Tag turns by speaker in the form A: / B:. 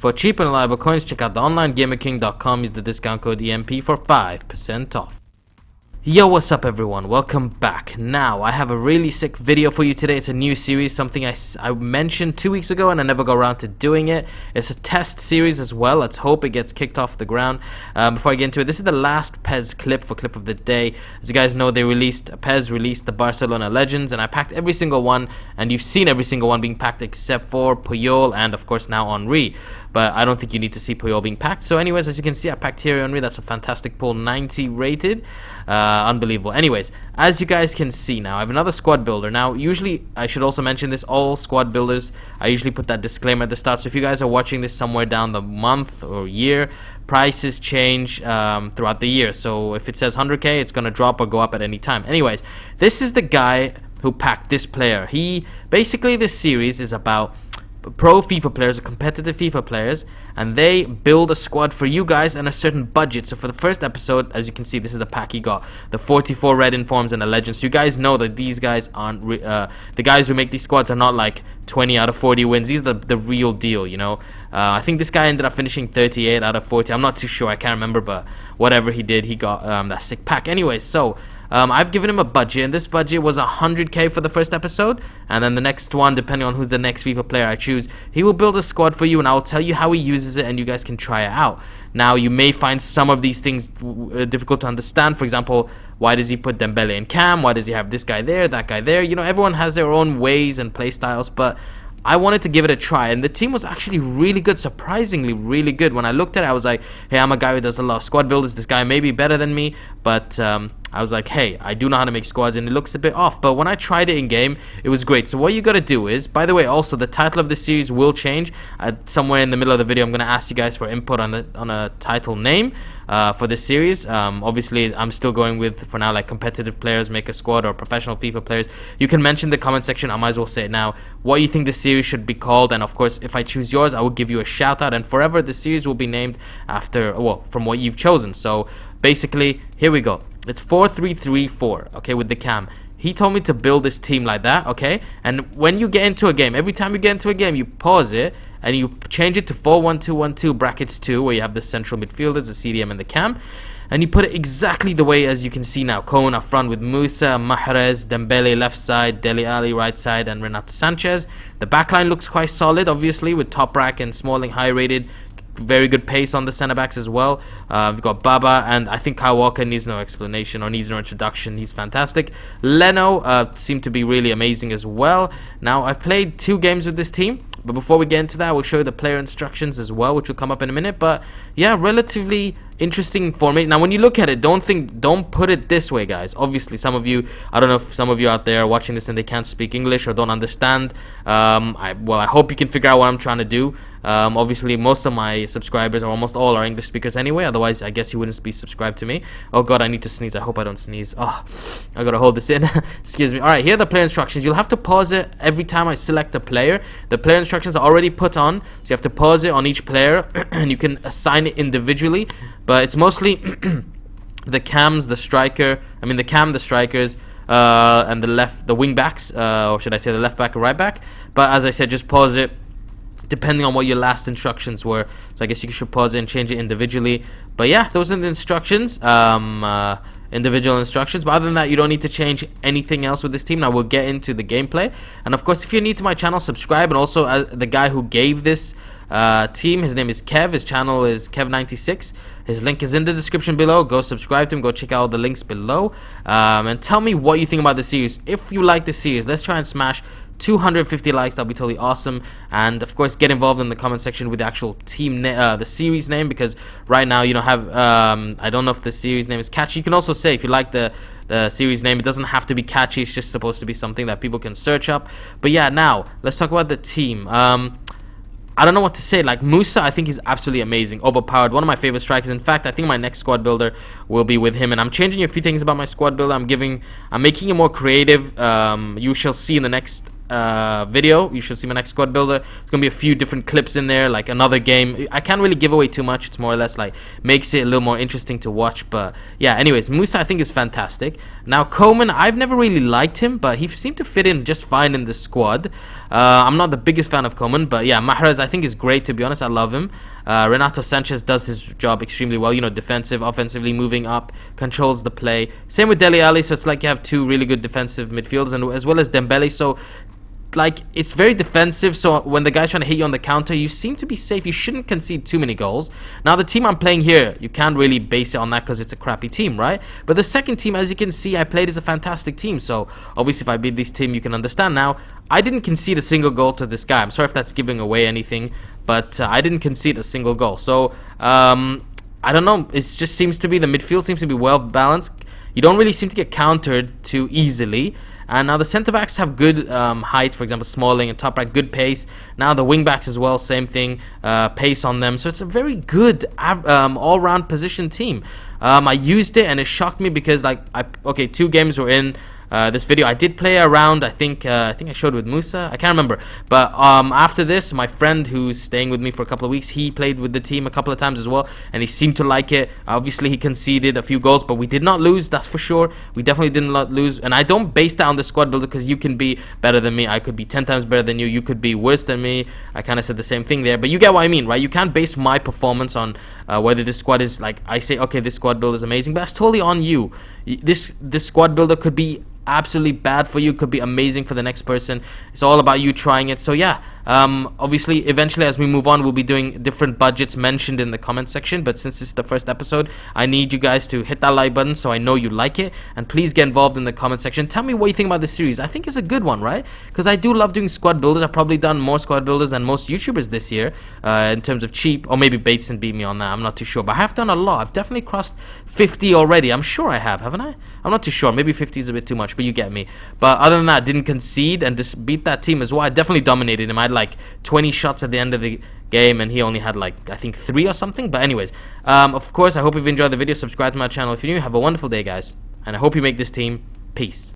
A: For cheap and reliable coins, check out the online gamerking.com. Use the discount code EMP for 5% off. Yo, what's up everyone, welcome back. Now I have a really sick video for you today. It's a new series, something I mentioned 2 weeks ago and I never got around to doing it. It's a test series as well. Let's hope it gets kicked off the ground. Before I get into it, this is the last PES clip for clip of the day. As you guys know, PES released the Barcelona Legends, and I packed every single one, and you've seen every single one being packed except for Puyol and of course now Henry. But I don't think you need to see Puyol being packed. So anyways, as you can see, I packed Thierry Henry. That's a fantastic pull, 90 rated. Unbelievable. Anyways, as you guys can see now, I have another squad builder. Now, usually, I should also mention this, all squad builders, I usually put that disclaimer at the start. So if you guys are watching this somewhere down the month or year, prices change throughout the year. So if it says 100k, it's going to drop or go up at any time. Anyways, this is the guy who packed this player. Basically, this series is about pro FIFA players or competitive FIFA players, and they build a squad for you guys and a certain budget. So for the first episode, as you can see, this is the pack he got, the 44 red informs and a legend. So you guys know that these guys aren't the guys who make these squads are not like 20 out of 40 wins. These are the real deal, you know. I think this guy ended up finishing 38 out of 40. I'm not too sure, I can't remember, but whatever he did, he got that sick pack. Anyways, so I've given him a budget, and this budget was 100k for the first episode, and then the next one, depending on who's the next FIFA player I choose, he will build a squad for you, and I'll tell you how he uses it, and you guys can try it out. Now, you may find some of these things difficult to understand. For example, why does he put Dembele and Cam? Why does he have this guy there, that guy there? You know, everyone has their own ways and play styles, but I wanted to give it a try, and the team was actually really good, surprisingly really good. When I looked at it, I was like, hey, I'm a guy who does a lot of squad builders. This guy may be better than me, but I was like, hey, I do know how to make squads, and it looks a bit off. But when I tried it in game, it was great. So what you got to do is, by the way, also the title of the series will change. Somewhere in the middle of the video, I'm going to ask you guys for input on a title name for this series. Obviously, I'm still going with, for now, like competitive players make a squad, or professional FIFA players. You can mention in the comment section, I might as well say it now, what you think the series should be called. And of course, if I choose yours, I will give you a shout out, and forever the series will be named after, well, from what you've chosen. So basically, here we go. It's 4-3-3-4, okay, with the cam. He told me to build this team like that, okay? And when you get into a game, every time you get into a game, you pause it and you change it to 4-1-2-1-2 brackets 2, where you have the central midfielders, the CDM and the cam. And you put it exactly the way as you can see now. Cohen up front with Musa, Mahrez, Dembele left side, Dele Alli right side, and Renato Sanchez. The backline looks quite solid, obviously, with Toprak and Smalling high rated. Very good pace on the center backs as well. We've got Baba, and I think Kyle Walker needs no explanation or needs no introduction. He's fantastic. Leno seemed to be really amazing as well. Now, I played 2 games with this team, but before we get into that, we'll show you the player instructions as well, which will come up in a minute. But yeah, relatively interesting format. Now, when you look at it, don't put it this way, guys. Obviously, some of you, I don't know if some of you out there are watching this and they can't speak English or don't understand. I hope you can figure out what I'm trying to do. Obviously, most of my subscribers, or almost all, are English speakers anyway. Otherwise, I guess you wouldn't be subscribed to me. Oh god, I need to sneeze. I hope I don't sneeze. Oh, I gotta hold this in. Excuse me. Alright, here are the player instructions. You'll have to pause it every time I select a player. The player instructions are already put on, so you have to pause it on each player and you can assign it individually. But it's mostly the cams, the striker, the strikers, and the wing backs, or should I say the left back or right back. But as I said, just pause it depending on what your last instructions were. So I guess you should pause it and change it individually. But yeah, those are the instructions, individual instructions. But other than that, you don't need to change anything else with this team. Now we'll get into the gameplay. And of course, if you're new to my channel, subscribe. And also, the guy who gave this team, his name is Kev. His channel is Kev96. His link is in the description below. Go subscribe to him. Go check out all the links below. And tell me what you think about the series. If you like the series, let's try and smash 250 likes. That'll be totally awesome. And of course, get involved in the comment section with the actual team the series name, because right now you don't have I don't know if the series name is catchy. You can also say, if you like the series name, it doesn't have to be catchy. It's just supposed to be something that people can search up. But yeah, now let's talk about the team. I don't know what to say. Like, Musa, I think he's absolutely amazing, overpowered, one of my favorite strikers. In fact, I think my next squad builder will be with him, and I'm changing a few things about my squad builder. I'm making it more creative. You shall see in the next video, you should see my next squad builder. There's gonna be a few different clips in there, like another game. I can't really give away too much. It's more or less like makes it a little more interesting to watch. But yeah, anyways, Musa I think is fantastic. Now Coman, I've never really liked him, but he seemed to fit in just fine in the squad. I'm not the biggest fan of Coman, but yeah, Mahrez I think is great, to be honest. I love him. Renato Sanchez does his job extremely well, you know, defensive, offensively, moving up, controls the play. Same with Dele Alli, so it's like you have two really good defensive midfielders, and as well as Dembele, so like it's very defensive, so when the guy's trying to hit you on the counter, you seem to be safe. You shouldn't concede too many goals. Now the team I'm playing here, you can't really base it on that because it's a crappy team, right? But the second team, as you can see, I played as a fantastic team, so obviously if I beat this team, you can understand. Now I didn't concede a single goal to this guy. I'm sorry if that's giving away anything, but I didn't concede a single goal. So I don't know, it just seems to be, the midfield seems to be well balanced. You don't really seem to get countered too easily. And now the centre backs have good height, for example, Smalling, and top right, good pace. Now the wing backs as well, same thing, pace on them. So it's a very good all-round position team. I used it and it shocked me because, like, okay, 2 games were in this video. I did play around. I think I showed with Musa. I can't remember. But after this, my friend who's staying with me for a couple of weeks, he played with the team a couple of times as well, and he seemed to like it. Obviously, he conceded a few goals, but we did not lose. That's for sure. We definitely did not lose. And I don't base that on the squad builder because you can be better than me. I could be 10 times better than you. You could be worse than me. I kind of said the same thing there, but you get what I mean, right? You can't base my performance on whether this squad is like, I say, okay, this squad builder is amazing, but that's totally on you. This squad builder could be absolutely bad for you, could be amazing for the next person. It's all about you trying it. So yeah, obviously eventually as we move on, we'll be doing different budgets mentioned in the comment section, but since this is the first episode, I need you guys to hit that like button so I know you like it, and please get involved in the comment section. Tell me what you think about this series. I think it's a good one, right? Because I do love doing squad builders. I've probably done more squad builders than most YouTubers this year in terms of cheap, or maybe Bateson beat me on that, I'm not too sure, but I have done a lot. I've definitely crossed 50 already. I'm sure I have, haven't I? I'm not too sure. Maybe 50 is a bit too much, but you get me. But other than that, didn't concede and just beat that team as well. I definitely dominated him. I had like 20 shots at the end of the game, and he only had like, I think 3 or something. But anyways, of course, I hope you've enjoyed the video. Subscribe to my channel if you're new. Have a wonderful day, guys, and I hope you make this team. Peace.